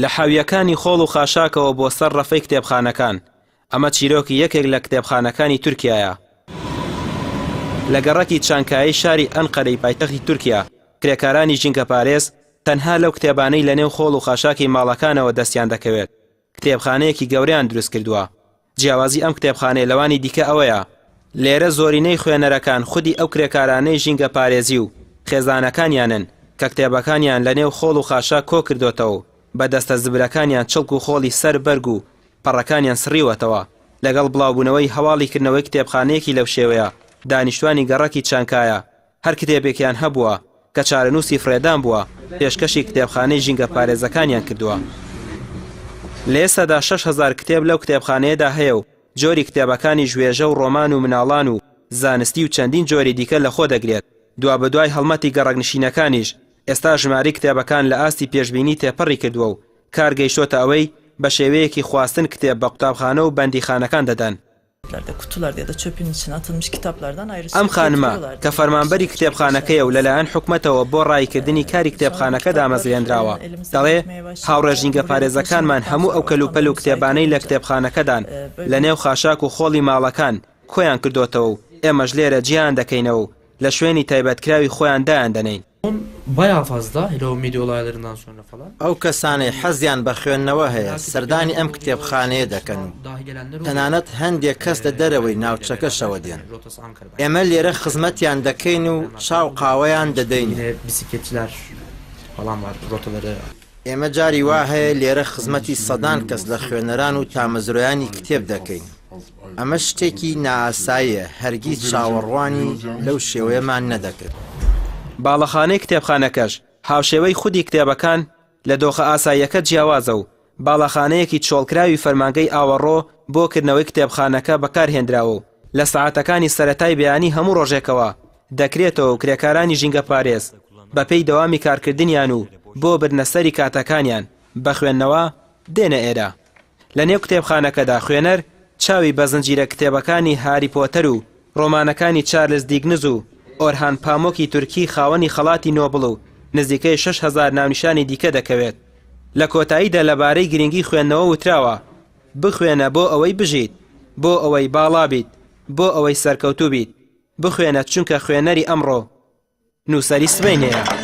لە حاویەکانی خۆڵ و خاشاکەوە بۆ سەر ڕەفەی کتێبخانەکان. ئەمە چیرۆکی یەکێک لە کتێبخانەکانی تورکیایە. لە گەڕەکی چانکایی شاری ئەنقەرەی پایتەختی تورکیا، کرێکارانی ژینگە پارێز تەنها لەو کتێبانەی لە نێو خۆڵ و خاشاکی ماڵەکانەوە دەستیان دەکەوێت. کتێبخانەیەکی گەوریان دروست کردووە. جیاوازی ئەم کتێبخانەی لەوانی دیکە ئەوەیە لێرە زۆرینەی خوێنەرەکان خودی ئەو کرێکارانەی ژینگە پارێزی و خێزانەکانیانن کە کتێبەکانیان لە نێو خۆڵ و خاشا کۆ کردوتەوە، بە دەستە زبرەکانیان چڵک و خۆڵی سەر بەرگ و پەڕەکانیان سڕیوەتەوە. لەگەڵ بڵاوبوونەوەی هەواڵیکردنەوەی کتێبخانەیەکی لەو شێوەیە، دانیشتوانی گەڕەکی چانکایە هەر کتێبێکیان هەبووە کە چارەنووسی فرێدان بووە پێشکەشی کتێبخانەی ژینگە پارێزەکانیان کردووە. لە ئێستادا 6,000 کتێب لەو کتێبخانەیەدا هەیە و جۆری کتێبەکانی ژوێژە و ڕۆمان و مناڵان و زانستی و چەندین جۆری دیکە لەخۆ دەگرێت. دوا بەدوای هەڵمەتی گەڕەکنشینەکانیش ئێستا ژماری کتێبەکان لە ئاستی پێشبینی تێپەڕی کردووە و کار گەیشتۆتە ئەوەی بە شێوەیەکی خواستن کتێب بە قوتابخانە و بەندیخانەکان دەدەن. ئەم خانمە کە فەرمانبەری کتێبخانەکەیە و لەلایەن حکومەتەوە بۆ ڕایکردنی کاری کتێبخانەکە دامەزرێنراوە. دەڵێ هاوڕێ ژینگە پارێزەکانمان هەموو ئەو کەلوپەل و کتێبانەی لە کتێبخانەکەدان لە نێو خاشاک و خۆڵی ماڵەکان کۆیان کردوتەوە و ئێمەش لێرە جیان دەکەینەوە و لە شوێنی تایبەتکراوی خۆیان دایان دەنین. Bayağı fazla hele o medya olaylarından sonra falan. ئەو کەسانەی حەزیان بە خوێندنەوە هەیە سەردانی ئەم کتێبخانەیە دەکەن و تەنانەت هەندێک کەس لە دەرەوەی ناوچەکەشەوە دێن. ئێمە لێرە خزمەتیان دەکەین و چاو قاوەیان دەدەین. Bisikletçiler falan var rotaları. ئێمە جاری وا هەیە لێرە خزمەتی سەدان کەس لە خوێنەران و تامەزرۆیانی کتێب دەکەین. ئەمە شتێکی نائاساییە، هەرگیز چاوەڕوانی لەو شێوەیەمان نەدەکرد. باڵەخانەی کتێبخانەکەش هاوشێوەی خودی کتێبەکان لە دۆخە ئاساییەکە جیاوازە و باڵەخانەیەکی چۆڵکراوی فەرمانگەی ئاوەڕۆ بۆ کردنەوەی کتێبخانەکە بەکارهێنراوە و لە سەعاتەکانی سەرەتای بەیانی هەموو ڕۆژێکەوە دەکرێتەوە و کرێکارانی ژینگە پارێز بەپێی دەوامی کارکردنیان و بۆ برنەسەری کاتەکانیان بە خوێندنەوە دێنە ئێرە. لە نێو کتێبخانەکەدا خوێنەر چاوی بە زنجیرە کتێبەکانی هاری پۆتەر و ڕۆمانەکانی چارلز دیگنز و ئۆرهان پامۆکی تورکی خاوەنی خەڵاتی نۆبڵ و نزیکەی 6,000 ناونیشانی دیکە دەکەوێت. لە کۆتاییدا لەبارەی گرنگی خوێندنەوە وتراوە بخوێنە بۆ ئەوەی بژیت، بۆ ئەوەی باڵا بیت، بۆ ئەوەی سەرکەوتوو بیت. بخوێنە چونکە خوێنەری ئەمڕۆ نووسەری سبەینەیە.